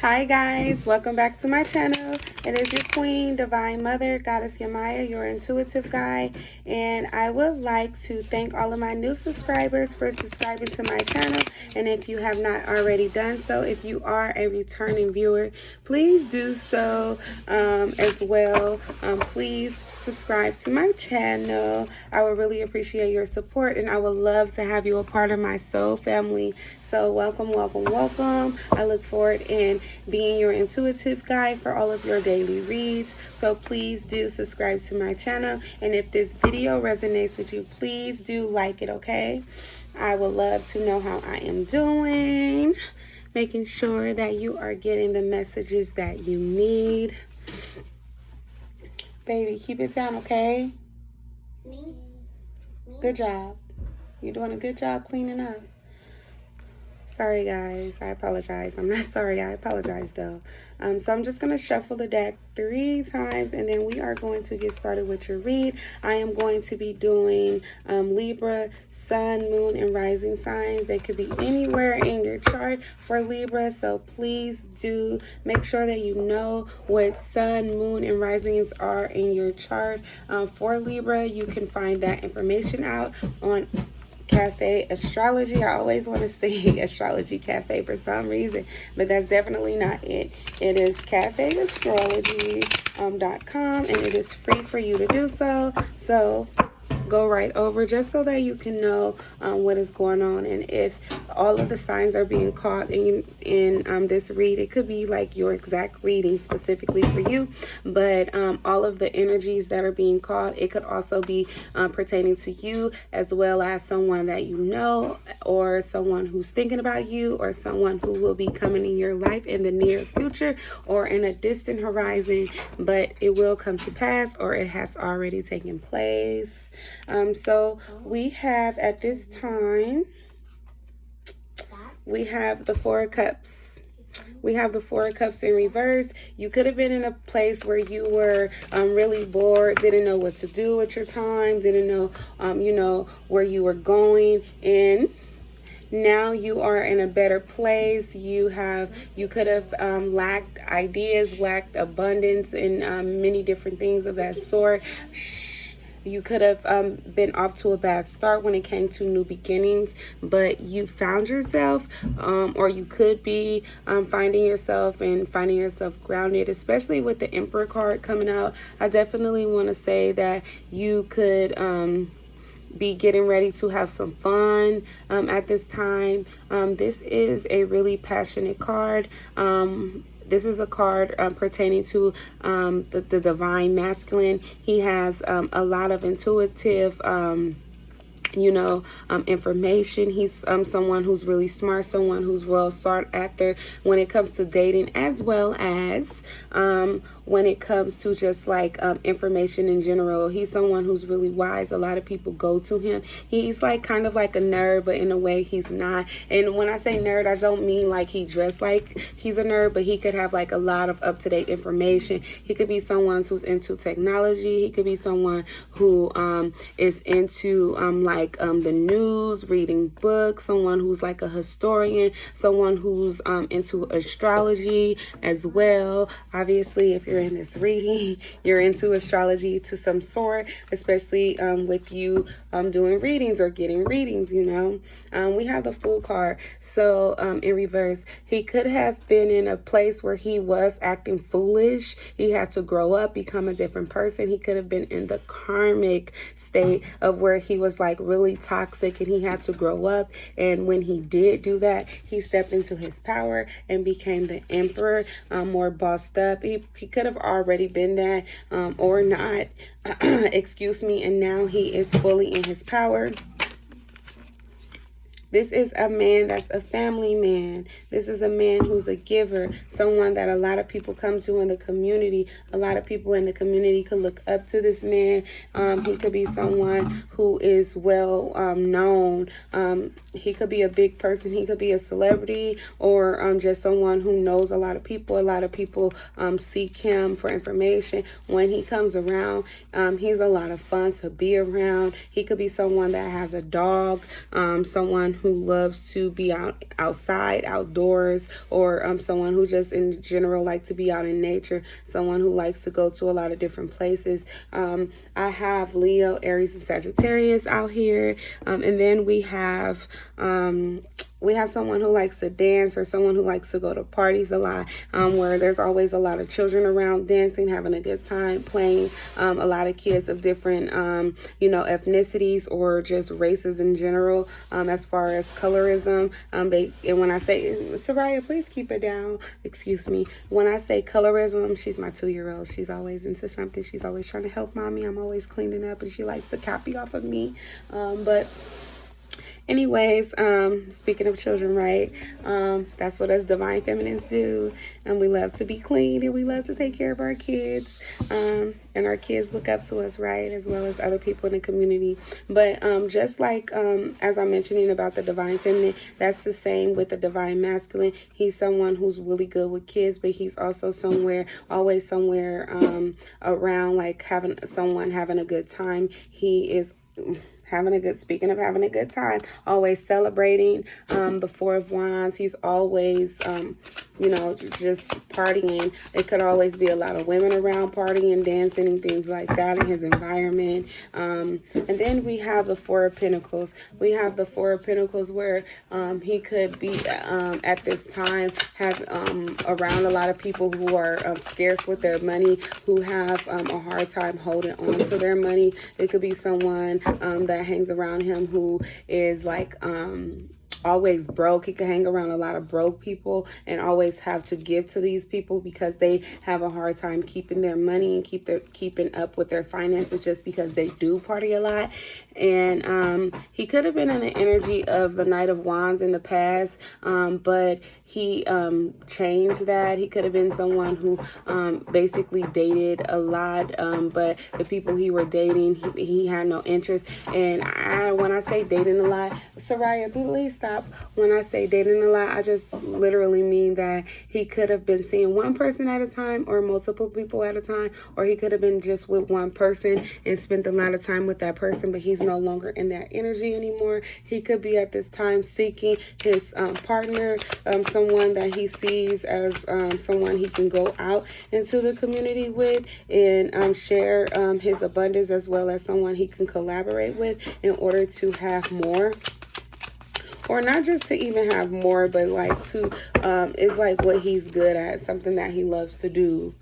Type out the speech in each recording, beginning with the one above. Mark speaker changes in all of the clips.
Speaker 1: Hi guys, welcome back to my channel. It is your queen, divine mother, goddess Yamaya, your intuitive guide, and I would like to thank all of my new subscribers for subscribing to my channel. And if you have not already done so, if you are a returning viewer, please do so as well. Please subscribe to my channel. I would really appreciate your support, and I would love to have you a part of my soul family. So welcome, welcome, welcome. I look forward in being your intuitive guide for all of your daily reads. So please do subscribe to my channel, and if this video resonates with you, please do like it, okay? I would love to know how I am doing, making sure that you are getting the messages that you need. Baby, keep it down, okay?
Speaker 2: Me?
Speaker 1: Good job. You're doing a good job cleaning up. Sorry, guys. I apologize. I'm not sorry. I apologize, though. So I'm just going to shuffle the deck 3 times, and then we are going to get started with your read. I am going to be doing Libra, Sun, Moon, and Rising signs. They could be anywhere in your chart for Libra, so please do make sure that you know what Sun, Moon, and Risings are in your chart. For Libra, you can find that information out on Cafe Astrology. I always want to say Astrology Cafe for some reason, but that's definitely not it. It is cafeastrology.com, and it is free for you to do so. So go right over just so that you can know what is going on, and if all of the signs are being caught in this read. It could be like your exact reading specifically for you, but all of the energies that are being caught, it could also be pertaining to you as well as someone that you know, or someone who's thinking about you, or someone who will be coming in your life in the near future or in a distant horizon, but it will come to pass, or it has already taken place. So we have at this time, we have the 4 of Cups. We have the 4 of Cups in reverse. You could have been in a place where you were really bored, didn't know what to do with your time, didn't know, where you were going, and now you are in a better place. You could have lacked ideas, lacked abundance, and many different things of that sort. You could have been off to a bad start when it came to new beginnings, but you found yourself, or you could be finding yourself grounded, especially with the Emperor card coming out. I definitely want to say that you could be getting ready to have some fun at this time. This is a really passionate card. This is a card pertaining to the divine masculine. He has a lot of intuitive information. He's someone who's really smart, someone who's well sought after when it comes to dating, as well as when it comes to just like information in general. He's someone who's really wise. A lot of people go to him. He's like kind of like a nerd, but in a way he's not. And when I say nerd, I don't mean like he dressed like he's a nerd, but he could have like a lot of up-to-date information. He could be someone who's into technology. He could be someone who is into the news, reading books, someone who's like a historian, someone who's into astrology as well. Obviously, if you're in this reading, you're into astrology to some sort, especially with you doing readings or getting readings, we have the Fool card. So in reverse, he could have been in a place where he was acting foolish. He had to grow up, become a different person. He could have been in the karmic state of where he was like really toxic, and he had to grow up. And when he did do that, he stepped into his power and became the Emperor, more bossed up. He could have already been that or not, excuse me, and now he is fully in his power. This is a man that's a family man. This is a man who's a giver, someone that a lot of people come to in the community. A lot of people in the community could look up to this man. He could be someone who is well known. He could be a big person. He could be a celebrity, or just someone who knows a lot of people. A lot of people seek him for information. When he comes around, he's a lot of fun to be around. He could be someone that has a dog, someone who loves to be outside, outdoors, or someone who just in general like to be out in nature, someone who likes to go to a lot of different places. I have Leo, Aries, and Sagittarius out here. And then we have someone who likes to dance, or someone who likes to go to parties a lot, where there's always a lot of children around dancing, having a good time, playing. A lot of kids of different, ethnicities or just races in general. As far as colorism, and when I say, Soraya, please keep it down. Excuse me. When I say colorism, she's my 2-year-old. She's always into something. She's always trying to help mommy. I'm always cleaning up, and she likes to copy off of me. But anyways, speaking of children, right? That's what us divine feminines do. And we love to be clean, and we love to take care of our kids. And our kids look up to us, right? As well as other people in the community. But just like as I'm mentioning about the divine feminine, that's the same with the divine masculine. He's someone who's really good with kids, but he's also always somewhere around, like having a good time. He is speaking of having a good time, always celebrating. The 4 of Wands, he's always just partying. It could always be a lot of women around partying, dancing, and things like that in his environment. And then we have the 4 of Pentacles. We have the 4 of Pentacles where he could be at this time have around a lot of people who are scarce with their money, who have a hard time holding on to their money. It could be someone that hangs around him who is like always broke. He could hang around a lot of broke people and always have to give to these people because they have a hard time keeping their money and keeping up with their finances, just because they do party a lot. And he could have been in the energy of the Knight of Wands in the past, but he changed that. He could have been someone who basically dated a lot, but the people he were dating, he had no interest. And when I say dating a lot, Soraya, please stop. When I say dating a lot, I just literally mean that he could have been seeing one person at a time, or multiple people at a time, or he could have been just with one person and spent a lot of time with that person, but he's no longer in that energy anymore. He could be at this time seeking his partner, someone that he sees as someone he can go out into the community with and share his abundance, as well as someone he can collaborate with in order to have more. Or not just to even have more, but like to is like what he's good at, something that he loves to do.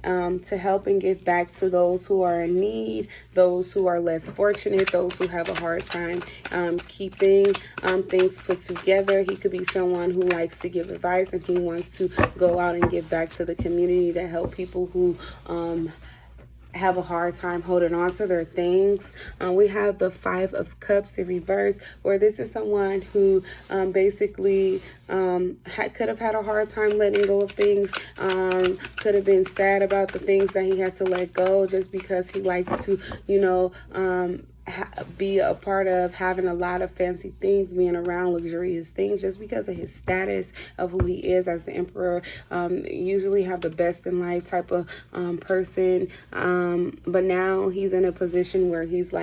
Speaker 1: To help and give back to those who are in need, those who are less fortunate, those who have a hard time keeping things put together. He could be someone who likes to give advice, and he wants to go out and give back to the community to help people who have a hard time holding on to their things. We have the 5 of Cups in reverse, where this is someone who basically could have had a hard time letting go of things, could have been sad about the things that he had to let go, just because he likes to, be a part of having a lot of fancy things, being around luxurious things, just because of his status of who he is as the emperor. Usually have the best in life type of person, but now he's in a position where he's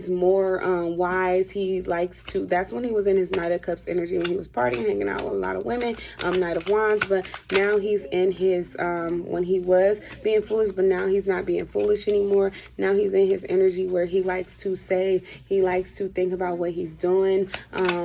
Speaker 1: more wise. He likes to, that's when he was in his Knight of Cups energy, when he was partying, hanging out with a lot of women, Knight of Wands. But now he's in his when he was being foolish, but now he's not being foolish anymore. Now he's in his energy where he likes to save. He likes to think about what he's doing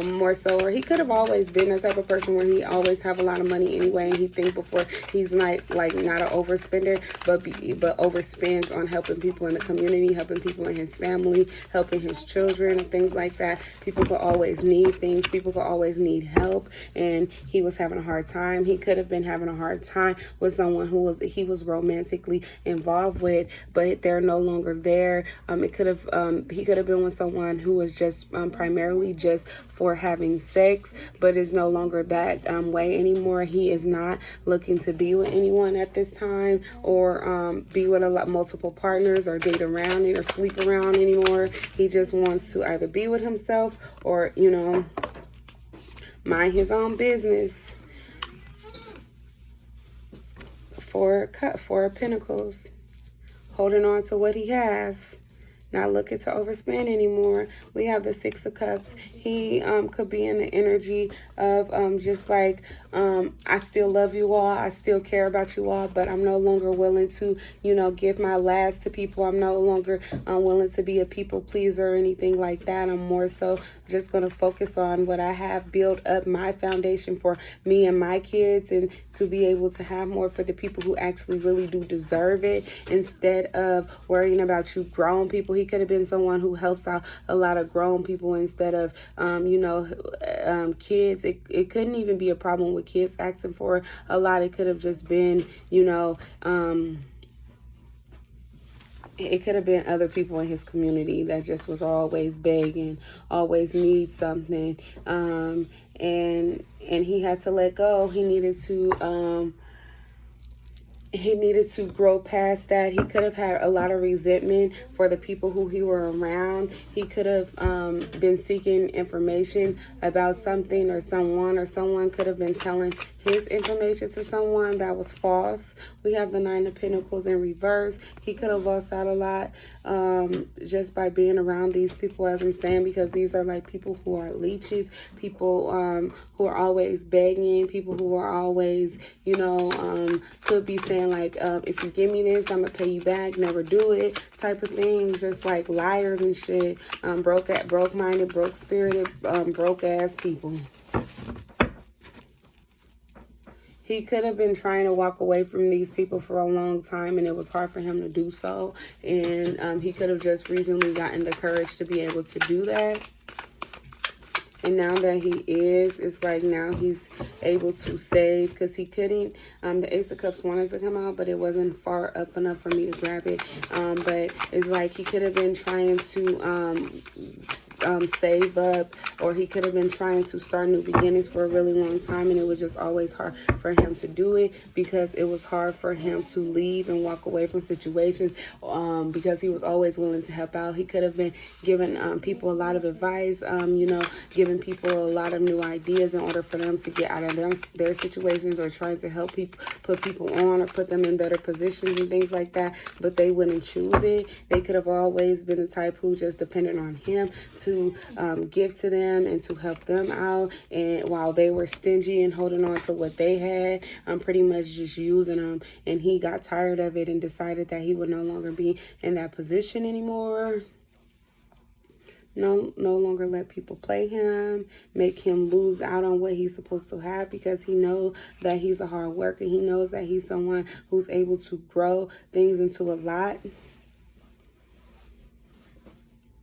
Speaker 1: more so. Or he could have always been that type of person where he always have a lot of money anyway, and he think before he's not an overspender, but overspends on helping people in the community, helping people in his family, helping his children, and things like that. People could always need things. People could always need help, and he was having a hard time. He could have been having a hard time with someone he was romantically involved with, but they're no longer there. He could have been with someone who was just primarily just for having sex, but is no longer that way anymore. He is not looking to be with anyone at this time, or be with multiple partners, or date around it, or sleep around anymore. He just wants to either be with himself, or mind his own business. 4 of Pentacles, holding on to what he have, not looking to overspend anymore. We have the Six of Cups. He could be in the energy of just like, I still love you all. I still care about you all, but I'm no longer willing to, give my last to people. I'm no longer willing to be a people pleaser or anything like that. I'm more so just going to focus on what I have, build up my foundation for me and my kids, and to be able to have more for the people who actually really do deserve it, instead of worrying about you grown people. He could have been someone who helps out a lot of grown people instead of, kids. It couldn't even be a problem with kids asking for a lot. It could have just been, it could have been other people in his community that just was always begging, always need something, and he had to let go. He needed to grow past that. He could have had a lot of resentment for the people who he were around. He could have been seeking information about something or someone could have been telling his information to someone that was false. We have the Nine of Pentacles in reverse. He could have lost out a lot just by being around these people, as I'm saying, because these are like people who are leeches, people who are always begging, people who are always, could be saying like, if you give me this, I'm gonna pay you back, never do it, type of thing. Just like liars and shit. Broke-minded, broke-spirited, broke-ass people. He could have been trying to walk away from these people for a long time, and it was hard for him to do so. And he could have just recently gotten the courage to be able to do that. And now that he is, it's like now he's able to save, because he couldn't. The Ace of Cups wanted to come out, but it wasn't far up enough for me to grab it. But it's like he could have been trying to save up, or he could have been trying to start new beginnings for a really long time, and it was just always hard for him to do it, because it was hard for him to leave and walk away from situations, because he was always willing to help out. He could have been giving people a lot of advice, giving people a lot of new ideas in order for them to get out of their situations, or trying to help people, put people on, or put them in better positions and things like that, but they wouldn't choose it. They could have always been the type who just depended on him to give to them and to help them out, and while they were stingy and holding on to what they had, pretty much just using them. And he got tired of it and decided that he would no longer be in that position anymore. No longer let people play him, make him lose out on what he's supposed to have, because he knows that he's a hard worker. He knows that he's someone who's able to grow things into a lot.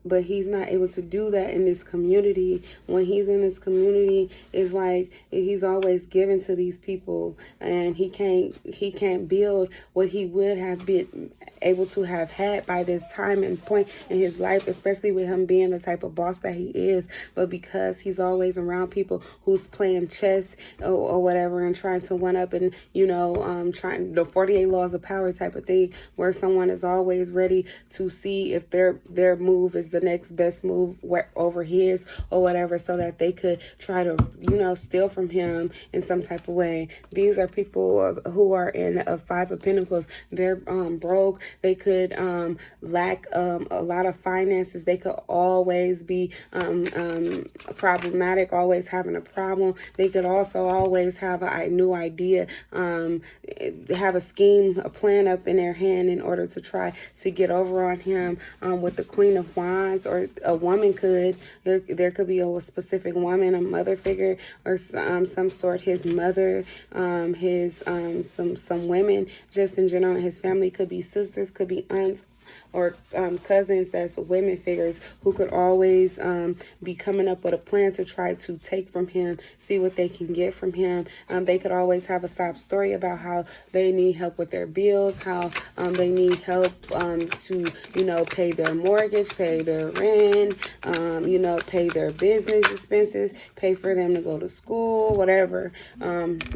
Speaker 1: But he's not able to do that in this community. When he's in this community, it's like he's always giving to these people, and he can't build what he would have been able to have had by this time and point in his life, especially with him being the type of boss that he is. But because he's always around people who's playing chess or whatever, and trying to one up, and trying the 48 laws of power type of thing, where someone is always ready to see if their move is the next best move over his or whatever, so that they could try to steal from him in some type of way. These are people who are in a Five of Pentacles. They're broke. They could lack a lot of finances. They could always be problematic, always having a problem. They could also always have a new idea, have a scheme, a plan up in their hand in order to try to get over on him. With the Queen of Wands, or a woman could, there could be a specific woman, a mother figure, or some sort, his mother, some women, just in general. His family could be sisters, could be aunts, or cousins that's women figures, who could always be coming up with a plan to try to take from him, see what they can get from him. They could always have a sob story about how they need help with their bills, how they need help to pay their mortgage, pay their rent, pay their business expenses, pay for them to go to school, whatever.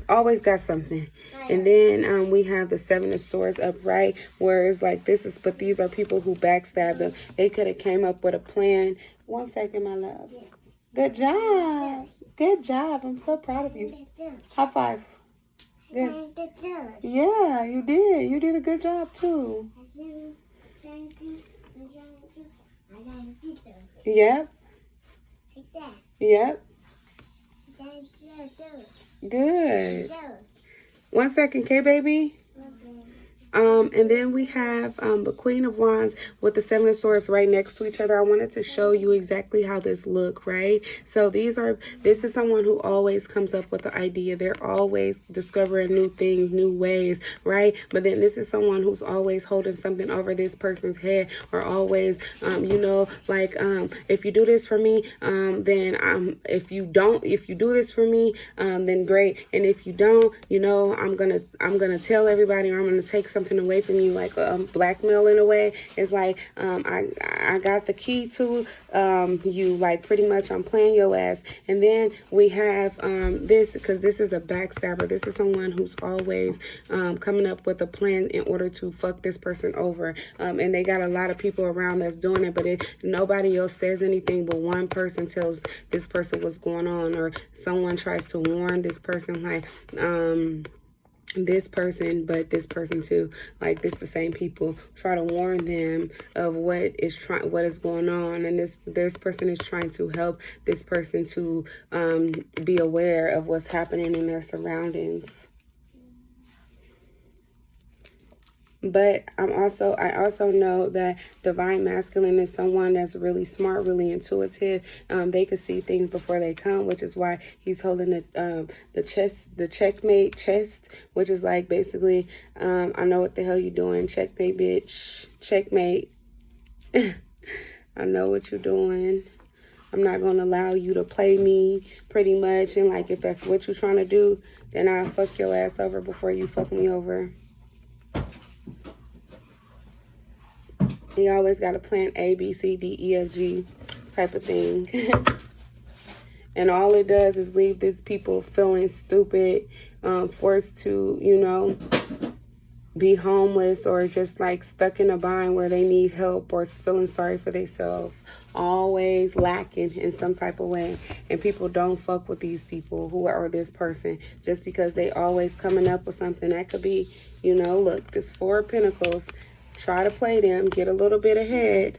Speaker 1: Always got something. And then we have the Seven of Swords upright, where it's like but these are people who backstab them. They could have came up with a plan. 1 second, my love. Yeah. Good job. Good job. I'm so proud of you. High five. Good. Yeah, you did. You did a good job too. Yep. Yep. Good. 1 second, okay, baby? And then we have the Queen of Wands with the Seven of Swords right next to each other. I wanted to show you exactly how this look, right? So this is someone who always comes up with an idea. They're always discovering new things, new ways, right? But then this is someone who's always holding something over this person's head, or always, like, if you do this for me, then if you do this for me, then great. And if you don't, I'm gonna tell everybody, or I'm gonna take something away from you, like blackmail in a way. It's like I got the key to you, like pretty much I'm playing your ass. And then we have this, because this is a backstabber. This is someone who's always coming up with a plan in order to fuck this person over, and they got a lot of people around that's doing it, but nobody else says anything, but one person tells this person what's going on, or someone tries to warn this person, like this person, but this person too, like this, the same people try to warn them of what is going on, and this person is trying to help this person to be aware of what's happening in their surroundings. But I also know that divine masculine is someone that's really smart, really intuitive. They can see things before they come, which is why he's holding the checkmate chest, which is like basically, I know what the hell you're doing. Checkmate, bitch. Checkmate. I know what you're doing. I'm not going to allow you to play me, pretty much. And like, if that's what you're trying to do, then I'll fuck your ass over before you fuck me over. You always got a plan A, B, C, D, E, F, G type of thing. And all it does is leave these people feeling stupid, forced to, be homeless, or just like stuck in a bind where they need help, or feeling sorry for themselves. Always lacking in some type of way. And people don't fuck with these people who are this person just because they always coming up with something. That could be, look, this 4 of Pentacles. Try to play them, get a little bit ahead,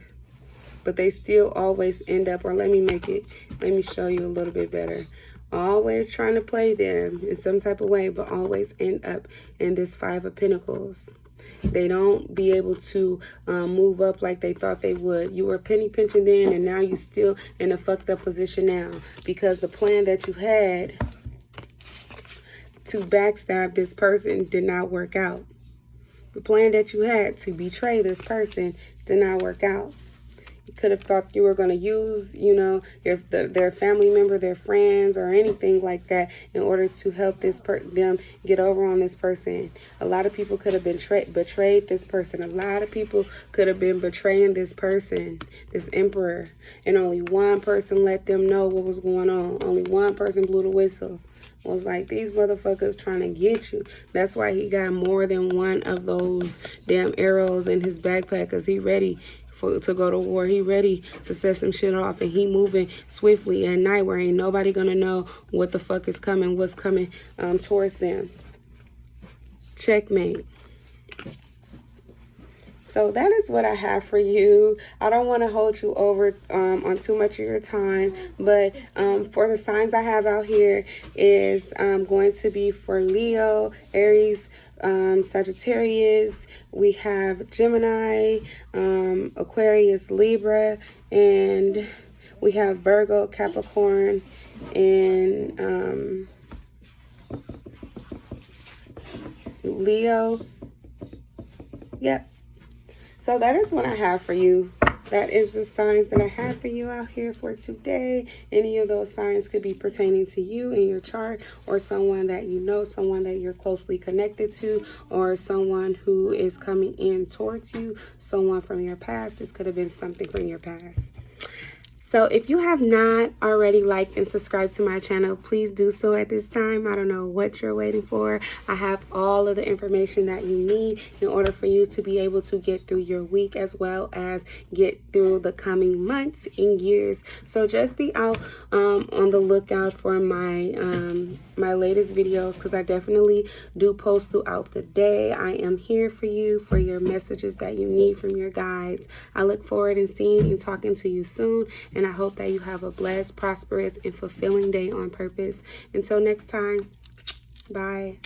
Speaker 1: but they still always end up, or let me show you a little bit better. Always trying to play them in some type of way, but always end up in this 5 of Pentacles. They don't be able to move up like they thought they would. You were penny pinching then, and now you still in a fucked up position now, because the plan that you had to backstab this person did not work out. The plan that you had to betray this person did not work out. You could have thought you were going to use, their family member, their friends, or anything like that in order to help them get over on this person. A lot of people could have been betrayed this person. A lot of people could have been betraying this person, this emperor. And only one person let them know what was going on. Only one person blew the whistle. Was like, these motherfuckers trying to get you. That's why he got more than one of those damn arrows in his backpack, because he ready to go to war. He ready to set some shit off, and he moving swiftly at night where ain't nobody gonna know what the fuck is coming, what's coming towards them. Checkmate. So that is what I have for you. I don't want to hold you over on too much of your time, but for the signs I have out here is going to be for Leo, Aries, Sagittarius. We have Gemini, Aquarius, Libra, and we have Virgo, Capricorn, and Leo. Yep. So that is what I have for you. That is the signs that I have for you out here for today. Any of those signs could be pertaining to you in your chart, or someone that you know, someone that you're closely connected to, or someone who is coming in towards you, someone from your past. This could have been something from your past. So if you have not already liked and subscribed to my channel, please do so at this time. I don't know what you're waiting for. I have all of the information that you need in order for you to be able to get through your week as well as get through the coming months and years. So just be out on the lookout for my my latest videos, because I definitely do post throughout the day. I am here for you, for your messages that you need from your guides. I look forward to seeing and talking to you soon, and I hope that you have a blessed, prosperous, and fulfilling day on purpose. Until next time, bye.